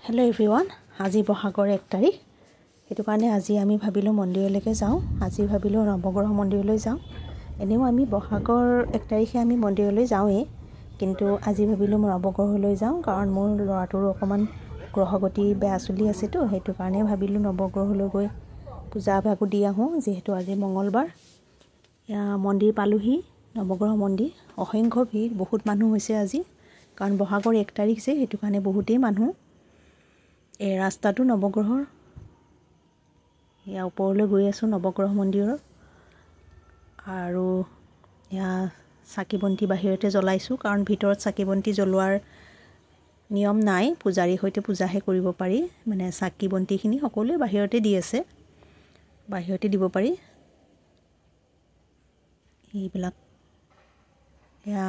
Hello' everyone, আজি বহাগৰ 1 তাৰিখ। সেইটো কাৰণে আজি আমি ভাবিলোঁ মন্দিৰলৈকে যাওঁ। আজি ভাবিলোঁ নৱগ্ৰহ মন্দিৰলৈ যাওঁ। এনেও আমি বহাগৰ 1 তাৰিখে আমি মন্দিৰলৈ যাওঁৱেই, কিন্তু আজি ভাবিলোঁ নৱগ্ৰহলৈ যাওঁ, কাৰণ মোৰ ল'ৰাটোৰো অকণমান গ্ৰহগতি বেয়া চলি আছেতো। সেইটো কাৰণে ভাবিলোঁ নৱগ্ৰহলৈ গৈ পূজা ভাগো দি আহোঁ, যিহেতু আজি মঙলবাৰ। মন্দিৰ পালোহি, নৱগ্ৰহ মন্দিৰ। অসংখ্য ভিৰ, বহুত মানুহ হৈছে আজি, কাৰণ বহাগৰ 1 তাৰিখ যে, সেইটো কাৰণে বহুতেই মানুহ। এই ৰাস্তাটো নৱগ্ৰহৰ, ইয়াৰ ওপৰলৈ গৈ আছোঁ নৱগ্ৰহ মন্দিৰৰ। আৰু ইয়াৰ চাকি বন্তি বাহিৰতে জ্বলাইছোঁ, কাৰণ ভিতৰত চাকি বন্তি জ্বলোৱাৰ নিয়ম নাই। পূজাৰীৰ সৈতে পূজাহে কৰিব পাৰি, মানে চাকি বন্তিখিনি সকলোৱে বাহিৰতে দি আছে, বাহিৰতে দিব পাৰি। এইবিলাক এয়া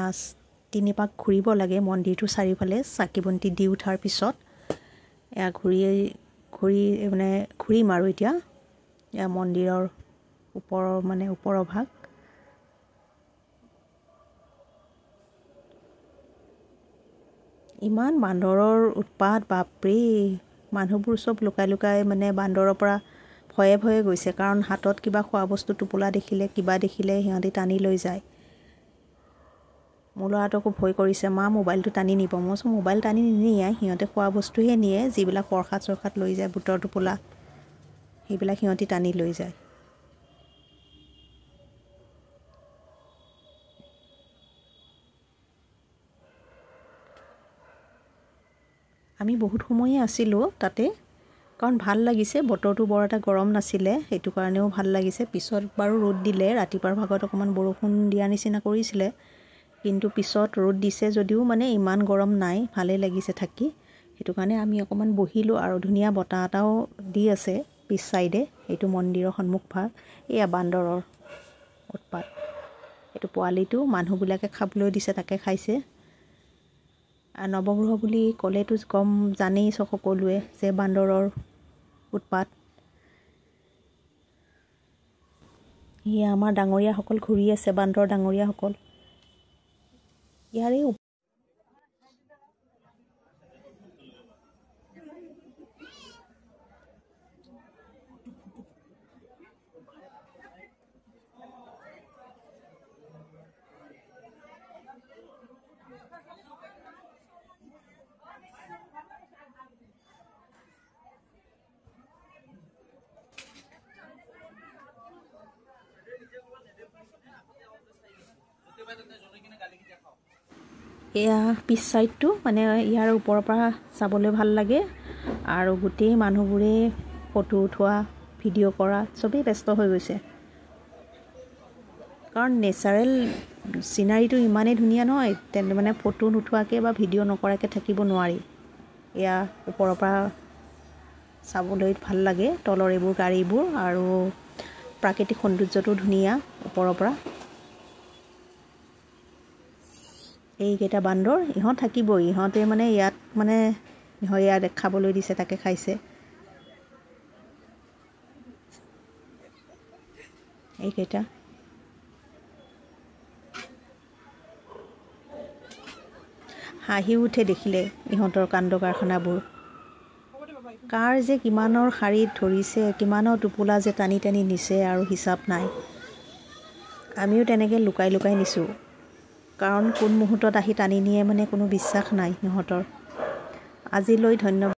3 পাক ঘূৰিব লাগে মন্দিৰটো চাৰিওফালে। চাকি বন্তি দি উঠাৰ পিছত এয়া ঘূৰিম আৰু এতিয়া এয়া মন্দিৰৰ ওপৰৰ ভাগ। ইমান বান্দৰৰ উৎপাত, বাপৰে! মানুহবোৰ চব লুকাই লুকাই বান্দৰৰ পৰা ভয়ে ভয়ে গৈছে, কাৰণ হাতত কিবা খোৱা বস্তু টোপোলা দেখিলে, কিবা দেখিলে সিহঁতি টানি লৈ যায়। মোৰ ল'ৰাটোকো ভয় কৰিছে, মা মোবাইলটো টানি নিব। মই কৈছোঁ মোবাইল টানি নিনিয়ে, সিহঁতে খোৱা বস্তুহে নিয়ে, যিবিলাক প্ৰসাদ চৰসাদ লৈ যায়, বুটৰ টোপোলা, সেইবিলাক সিহঁতি টানি লৈ যায়। আমি বহুত সময়ে আছিলোঁ তাতে, কাৰণ ভাল লাগিছে, বতৰটো বৰ এটা গৰম নাছিলে, সেইটো কাৰণেও ভাল লাগিছে। পিছত বাৰু ৰ'দ দিলে, ৰাতিপুৱাৰ ভাগত অকণমান বৰষুণ দিয়া নিচিনা কৰিছিলে, কিন্তু পিছত ৰ'দ দিছে যদিও ইমান গৰম নাই, ভালেই লাগিছে থাকি। সেইটো কাৰণে আমি অকণমান বহিলোঁ, আৰু ধুনীয়া বতাহ এটাও দি আছে পিছ চাইডে। এইটো মন্দিৰৰ সন্মুখভাগ। এয়া বান্দৰৰ উৎপাত। এইটো পোৱালিটো মানুহবিলাকে খাবলৈ দিছে, তাকে খাইছে। নৱগ্ৰহ বুলি ক'লেতো জানেই সকলোৱে যে বান্দৰৰ উৎপাত। এয়া আমাৰ ডাঙৰীয়াসকল ঘূৰি আছে, বান্দৰ ডাঙৰীয়াসকল। ইয়াৰে এয়া পিছ চাইডটো, ইয়াৰ ওপৰৰ পৰা চাবলৈ ভাল লাগে, আৰু গোটেই মানুহবোৰে ফটো উঠোৱা, ভিডিঅ' কৰা, চবেই ব্যস্ত হৈ গৈছে, কাৰণ নেচাৰেল চিনাৰীটো ইমানেই ধুনীয়া নহয়, ফটো নুঠোৱাকৈ বা ভিডিঅ' নকৰাকৈ থাকিব নোৱাৰি। এয়া ওপৰৰ পৰা চাবলৈ ভাল লাগে, তলৰ এইবোৰ গাড়ীবোৰ, আৰু প্ৰাকৃতিক সৌন্দৰ্যটো ধুনীয়া ওপৰৰ পৰা। এইকেইটা বান্দৰ, ইহঁত থাকিবই, ইহঁতে ইয়াত ইয়াত খাবলৈ দিছে, তাকে খাইছে। এইকেইটা হাঁহিও উঠে দেখিলে, ইহঁতৰ কাণ্ড কাৰখানাবোৰ। কাৰ যে কিমানৰ শাৰীত ধৰিছে, কিমানৰ টোপোলা যে টানি টানি নিছে, আৰু হিচাপ নাই। আমিও তেনেকৈ লুকাই লুকাই নিছোঁ, কাৰণ কোন মুহূৰ্তত আহি টানি নিয়ে কোনো বিশ্বাস নাই সিহঁতৰ। আজিলৈ ধন্যবাদ।